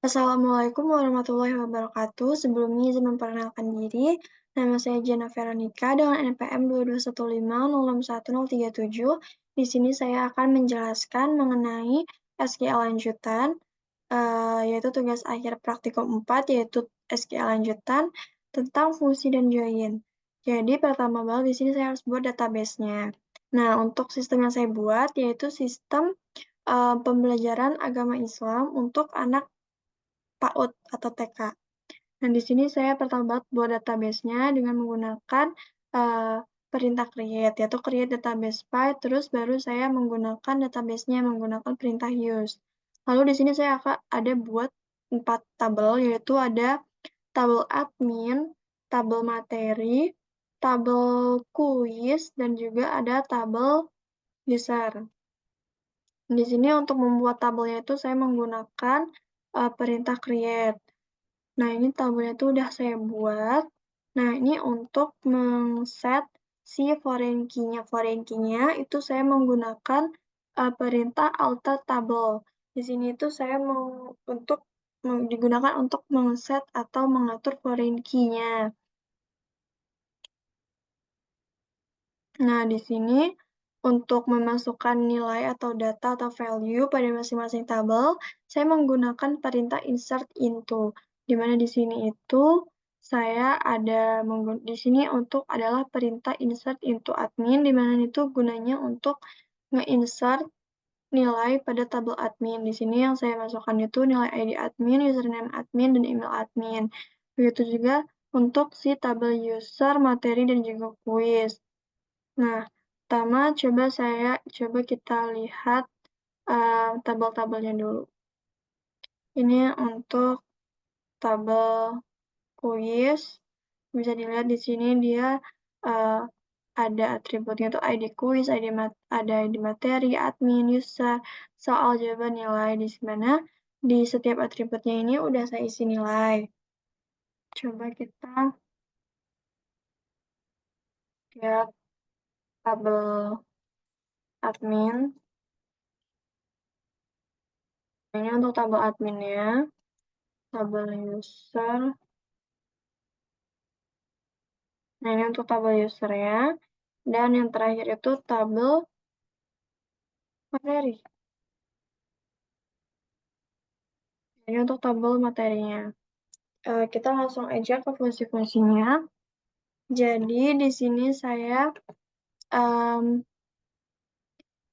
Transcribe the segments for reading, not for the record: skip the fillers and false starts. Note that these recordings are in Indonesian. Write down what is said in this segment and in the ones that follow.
Assalamualaikum warahmatullahi wabarakatuh. Sebelumnya izin memperkenalkan diri. Nama saya Jana Veronica dengan NPM 2215061037. Di sini saya akan menjelaskan mengenai SQL lanjutan, yaitu tugas akhir praktikum 4, yaitu SQL lanjutan tentang fungsi dan join. Jadi pertama banget di sini saya harus buat database-nya. Nah, untuk sistem yang saya buat yaitu sistem pembelajaran agama Islam untuk anak PAUD atau TK. Nah, di sini saya pertama banget buat database-nya dengan menggunakan perintah create, yaitu create database file, terus baru saya menggunakan database-nya menggunakan perintah use. Lalu di sini saya akan ada buat 4 tabel, yaitu ada tabel admin, tabel materi, tabel kuis, dan juga ada tabel user. Di sini untuk membuat tabelnya itu saya menggunakan perintah create. Nah, ini tabelnya itu udah saya buat. Nah, ini untuk men-set si foreign key-nya. Foreign key-nya itu saya menggunakan perintah alter table. Di sini itu saya digunakan untuk men-set atau mengatur foreign key-nya. Nah, di sini untuk memasukkan nilai atau data atau value pada masing-masing tabel, saya menggunakan perintah insert into, di mana di sini itu saya ada di sini untuk adalah perintah insert into admin, di mana itu gunanya untuk nge-insert nilai pada tabel admin. Di sini yang saya masukkan itu nilai ID admin, username admin, dan email admin. Begitu juga untuk si tabel user, materi, dan juga kuis. Nah, pertama coba kita lihat tabel-tabelnya dulu. Ini untuk tabel kuis, bisa dilihat di sini dia uh, ada atributnya itu ID kuis, ada ID materi, admin, user, soal, jawaban, nilai, di mana di setiap atributnya ini udah saya isi nilai. Coba kita lihat tabel admin. Ini untuk tabel adminnya, tabel user. Nah, ini untuk tabel user-nya. Dan yang terakhir itu tabel materi. Ini untuk tabel materinya. Kita langsung aja ke fungsi-fungsinya. Jadi, di sini saya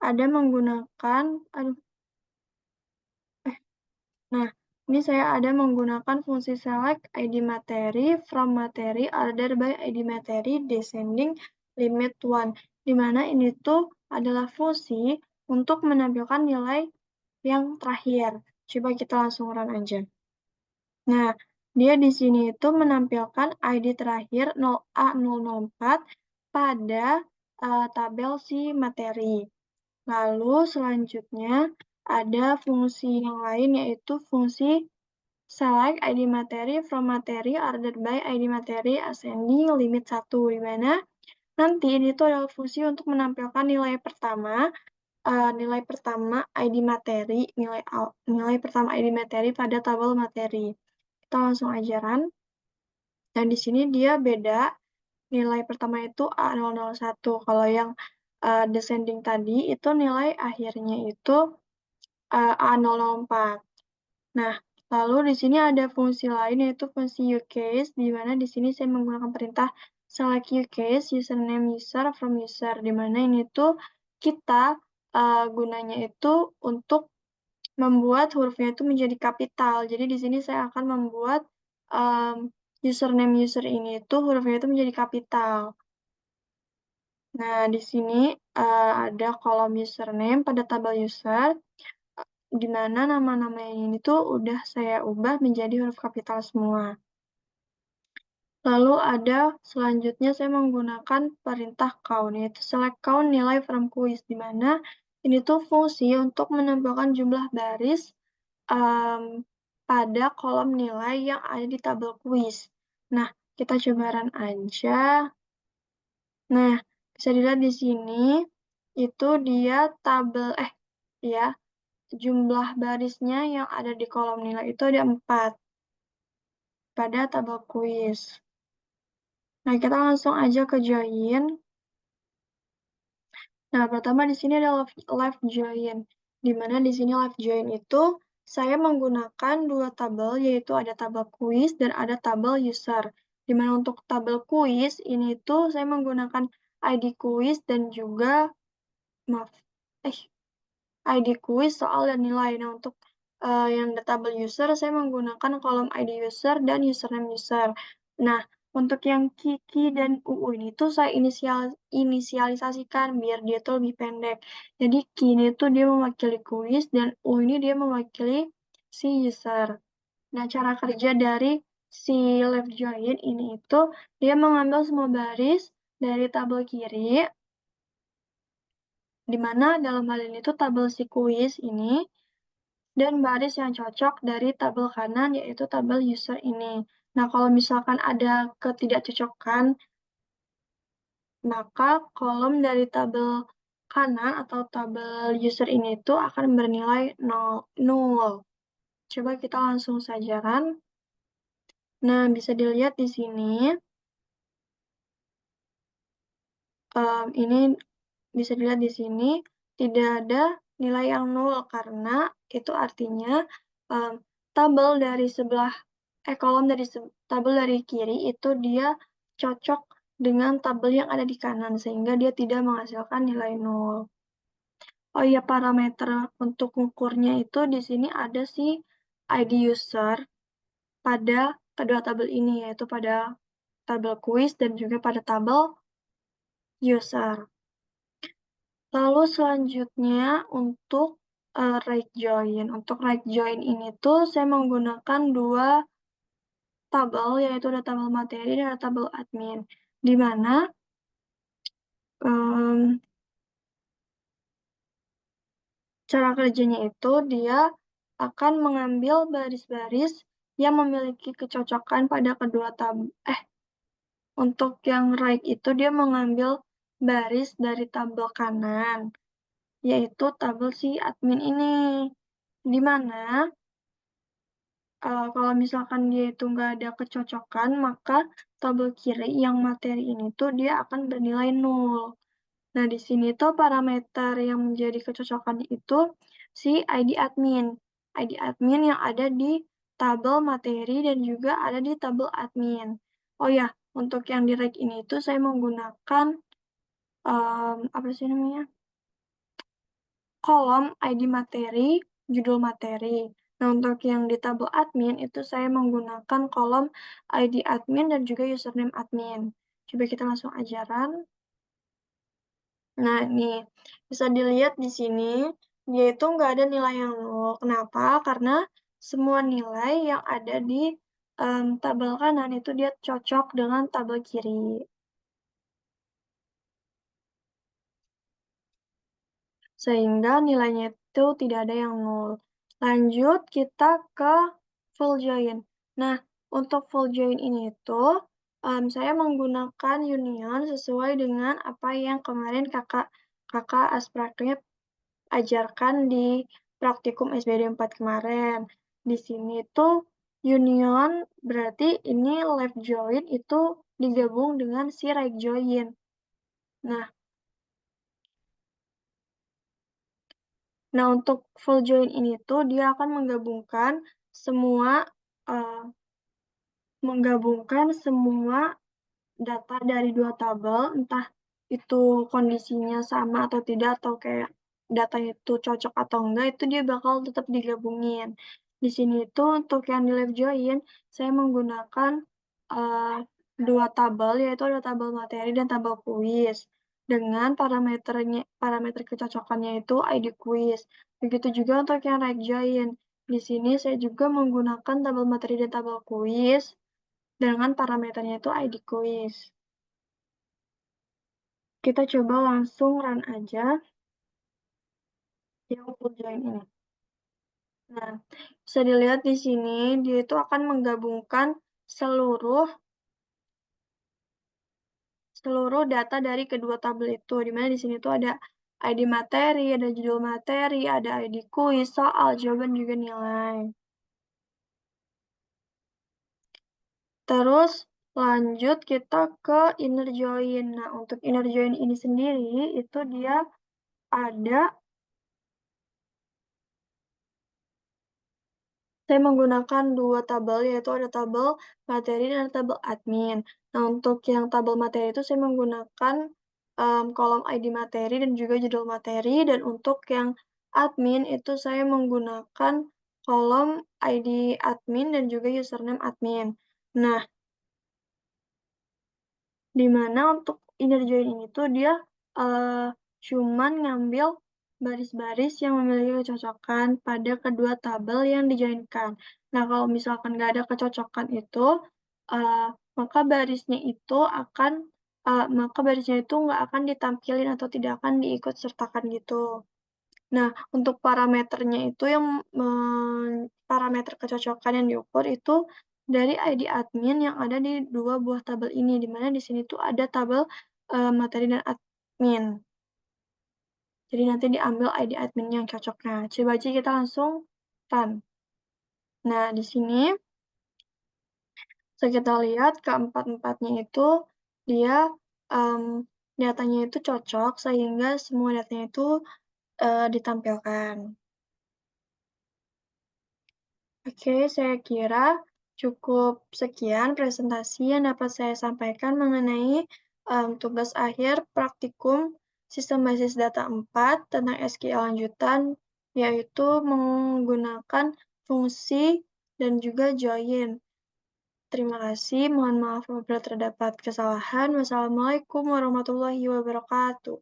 ada menggunakan, nah, ini saya ada menggunakan fungsi select ID materi, from materi, order by ID materi, descending, limit 1. Di mana ini tuh adalah fungsi untuk menampilkan nilai yang terakhir. Coba kita langsung run aja. Nah, dia di sini itu menampilkan ID terakhir 0A004 pada tabel si materi. Lalu selanjutnya ada fungsi yang lain yaitu fungsi select ID materi from materi ordered by ID materi ascending limit 1, di mana nanti ini tuh adalah fungsi untuk menampilkan nilai pertama ID materi, nilai pertama ID materi pada tabel materi. Kita langsung aja run. Dan di sini dia beda, nilai pertama itu A001. Kalau yang descending tadi itu nilai akhirnya itu A004. Nah, lalu di sini ada fungsi lain yaitu fungsi uCase, di mana di sini saya menggunakan perintah select uCase, username user from user, di mana ini tuh kita gunanya itu untuk membuat hurufnya itu menjadi kapital. Jadi di sini saya akan membuat username user ini itu hurufnya itu menjadi kapital. Nah, di sini ada kolom username pada tabel user, di mana nama-nama ini tuh udah saya ubah menjadi huruf kapital semua. Lalu ada selanjutnya saya menggunakan perintah count, yaitu select count nilai from quiz, di mana ini tuh fungsi untuk menampilkan jumlah baris pada kolom nilai yang ada di tabel quiz. Nah, kita coba run aja. Nah, bisa dilihat di sini itu dia tabel ya. jumlah barisnya yang ada di kolom nilai itu ada 4 pada tabel kuis. Nah, kita langsung aja ke join. Nah, pertama di sini ada left join, di mana di sini left join itu saya menggunakan dua tabel, yaitu ada tabel kuis dan ada tabel user. Di mana untuk tabel kuis ini tuh saya menggunakan ID kuis dan juga, maaf, ID kuis, soal, dan nilai. Nah, untuk yang tabel user, saya menggunakan kolom ID user dan username user. Nah, untuk yang Kiki dan UU ini tuh saya inisialisasikan biar dia tuh lebih pendek. Jadi, Ki ini tuh dia mewakili kuis, dan U ini dia mewakili si user. Nah, cara kerja dari si left join ini itu, dia mengambil semua baris dari tabel kiri, di mana dalam hal ini tuh tabel si kuis ini, dan baris yang cocok dari tabel kanan, yaitu tabel user ini. Nah, kalau misalkan ada ketidakcocokan, maka kolom dari tabel kanan atau tabel user ini tuh akan bernilai 0. Coba kita langsung saja kan. Nah, bisa dilihat di sini. Ini bisa dilihat di sini, tidak ada nilai yang 0, karena itu artinya tabel dari sebelah kolom dari tabel dari kiri itu dia cocok dengan tabel yang ada di kanan, sehingga dia tidak menghasilkan nilai 0. Oh iya, parameter untuk ukurnya itu di sini ada si ID user pada kedua tabel ini, yaitu pada tabel kuis dan juga pada tabel user. Lalu selanjutnya untuk right join. Untuk right join ini tuh saya menggunakan dua tabel, yaitu ada tabel materi dan ada tabel admin. Di mana cara kerjanya itu dia akan mengambil baris-baris yang memiliki kecocokan pada kedua tabel. Untuk yang right itu dia mengambil baris dari tabel kanan, yaitu tabel si admin ini. Di mana kalau misalkan dia itu nggak ada kecocokan, maka tabel kiri yang materi ini tuh dia akan bernilai 0. Nah, di sini tuh parameter yang menjadi kecocokan itu si ID admin. ID admin yang ada di tabel materi dan juga ada di tabel admin. Oh ya, untuk yang di reg ini tuh saya menggunakan apa sih namanya? Kolom ID materi, judul materi. Nah, untuk yang di tabel admin itu saya menggunakan kolom ID admin dan juga username admin. Coba kita langsung ajaran. Nah, nih, bisa dilihat di sini, dia itu nggak ada nilai yang 0. Kenapa? Karena semua nilai yang ada di tabel kanan itu dia cocok dengan tabel kiri. Sehingga nilainya itu tidak ada yang 0. Lanjut, kita ke full join. Nah, untuk full join ini itu, saya menggunakan union sesuai dengan apa yang kemarin kakak aspeknya ajarkan di praktikum SBD 4 kemarin. Di sini tuh union berarti ini left join itu digabung dengan si right join. Nah, untuk full join ini tuh dia akan semua uh, menggabungkan semua data dari dua tabel, entah itu kondisinya sama atau tidak, atau kayak datanya itu cocok atau enggak, itu dia bakal tetap digabungin. Di sini itu untuk yang di left join, saya menggunakan uh, dua tabel, yaitu ada tabel materi dan tabel kuis. Dengan parameter kecocokannya itu ID kuis. Begitu juga untuk yang right join. Di sini saya juga menggunakan tabel materi dan tabel kuis dengan parameternya itu ID quiz. Kita coba langsung run aja yang full join ini. Nah, bisa dilihat di sini, dia itu akan menggabungkan seluruh data dari kedua tabel itu, di mana di sini tuh ada ID materi, ada judul materi, ada ID kuis, soal, jawaban, juga nilai. Terus lanjut kita ke inner join. Nah, untuk inner join ini sendiri itu dia ada saya menggunakan 2 tabel, yaitu ada tabel materi dan tabel admin. Nah, untuk yang tabel materi itu saya menggunakan, kolom ID materi dan juga judul materi, dan untuk yang admin itu saya menggunakan kolom ID admin dan juga username admin. Nah, di mana untuk inner join ini tuh dia, cuman ngambil baris-baris yang memiliki kecocokan pada kedua tabel yang di-join-kan. Nah, kalau misalkan nggak ada kecocokan itu, eee, maka barisnya itu akan maka barisnya itu nggak akan ditampilin atau tidak akan diikut sertakan gitu. Nah, untuk parameternya itu yang parameter kecocokan yang diukur itu dari ID admin yang ada di 2 buah tabel ini, di mana di sini tuh ada tabel, materi dan admin. Jadi nanti diambil ID admin yang cocoknya. Coba aja kita langsung run. Nah, di sini bisa kita lihat keempat-empatnya itu dia, datanya itu cocok sehingga semua datanya itu, ditampilkan. Oke, saya kira cukup sekian presentasi yang dapat saya sampaikan mengenai tugas akhir praktikum Sistem Basis Data 4 tentang SQL lanjutan, yaitu menggunakan fungsi dan juga join. Terima kasih, mohon maaf apabila terdapat kesalahan. Wassalamualaikum warahmatullahi wabarakatuh.